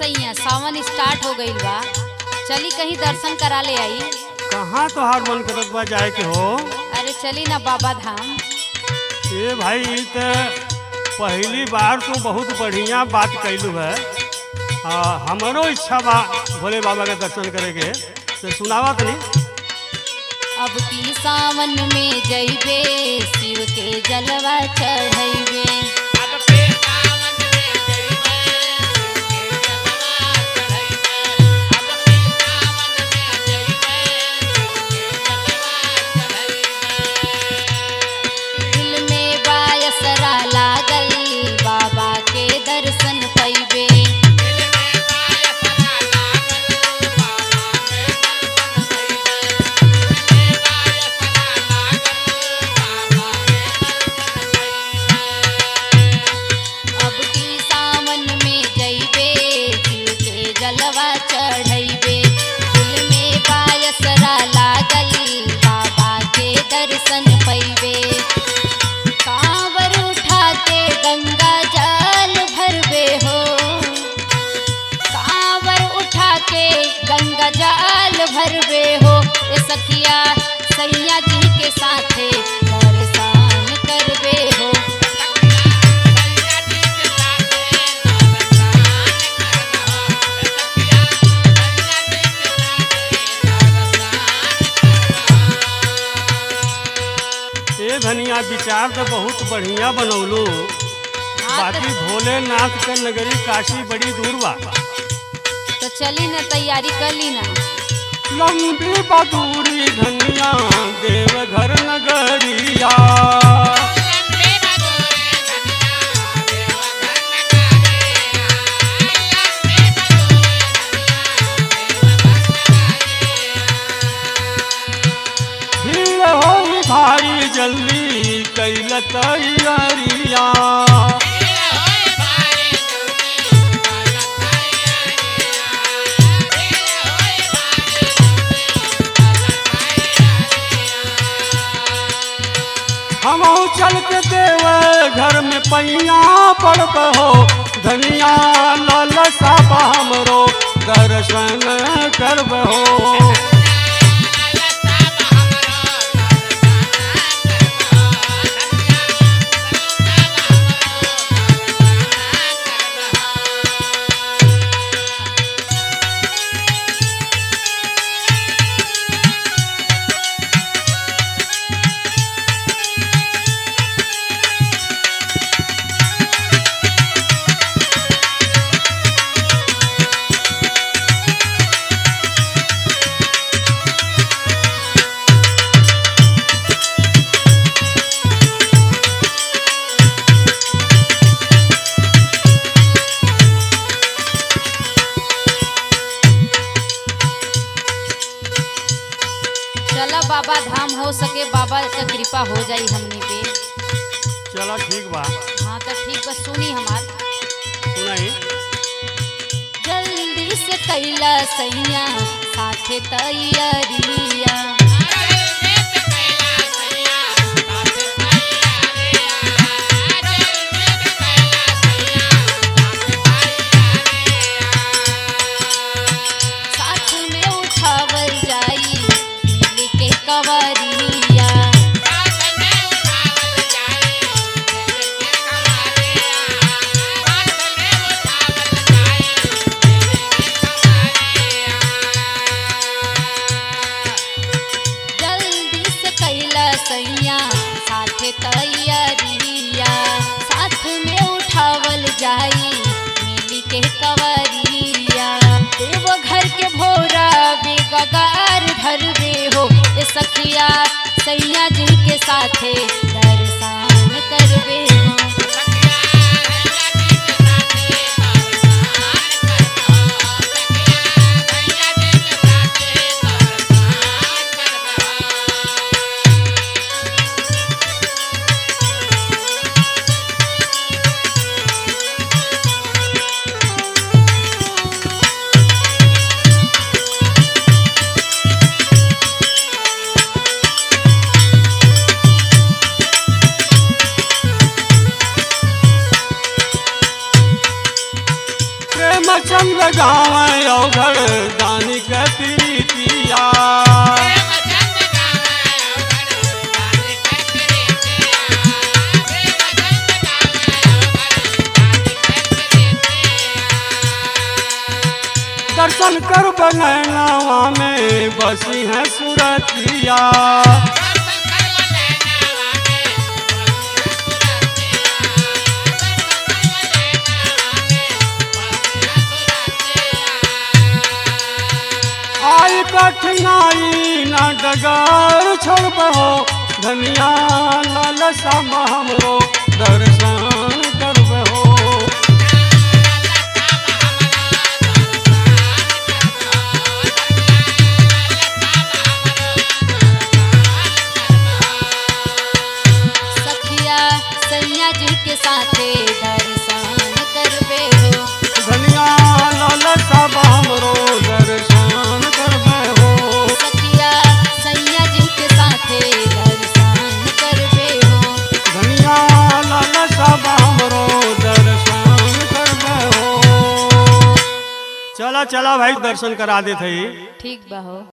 सैया सावन स्टार्ट हो गईल बा, चली कहीं दर्शन करा ले आई। कहाँ तोहार मन करत बा जाए के हो? अरे चली ना बाबा धाम। ये भाई तो पहली बार तो बहुत बढ़िया बात कैलू है। हमारो इच्छा बा भोले बाबा के दर्शन करे के, तो सुनावा तनी। अब की सावन में जइबे शिव के जलवा चढ़इबे। दिल में बायसरा लागल बाबा के दर्शन पइबे। अब की सावन में जइबे शिव के जलवा चढ़इबे। दिल में बायसरा लागल बाबा के दर्शन पइबे। कांवर उठा के गंगा जल भरबे हो। कांवर उठा के गंगा जल भरबे हो। ए सखिया सैया जी के साथे दर्शन करबे हो। ये धनिया विचार तो बहुत बढ़िया बनौलू, हाँ बाकी भोलेनाथ का नगरी काशी बड़ी दूर बा। तो चली ना, तैयारी कर ली ना। लंबी बदूरी धनिया देवघर नगरिया। भीड़ होई भारी जल्दी कैल तैयारिया। हम चल के देव घर में पैया पड़ब हो। धनिया लालसा हमरो दर्शन करब हो। चला बाबा धाम, हो सके बाबा का कृपा हो जाई हमनी पे। चला ठीक बा, हाँ तो ठीक बस सुनी हमार। सुनाई। जल्दी से कैला सैया साथे तैयारिया। साथ में उठावल जाई मिल के कवरिया। जल्दी से कैला सैया साथे तैयारिया। साथ में उठावल जाई मिली के कवरिया। देव घर के भोरा बेगगार धरबे हो। ए सखिया सैया जी के साथे दर्शन करबे हो। चंद गाँव औघड़ दानी के प्रीतिया। दर्शन कर बनैनावा में बसी है सुरतिया। आई कठिनाई ना डगर छोड़बहो धनिया लालसा हमरो दर्शन करबहो। सैया जी के साथे दर्शन करबे हो धनिया लालसा हमरो दर्शन करबे हो। सखिया सैया जी के साथे दर्शन करबे हो धनिया लालसा हमरो दर्शन करबे हो। चला चला भाई दर्शन करा देते ही। ठीक बा हो।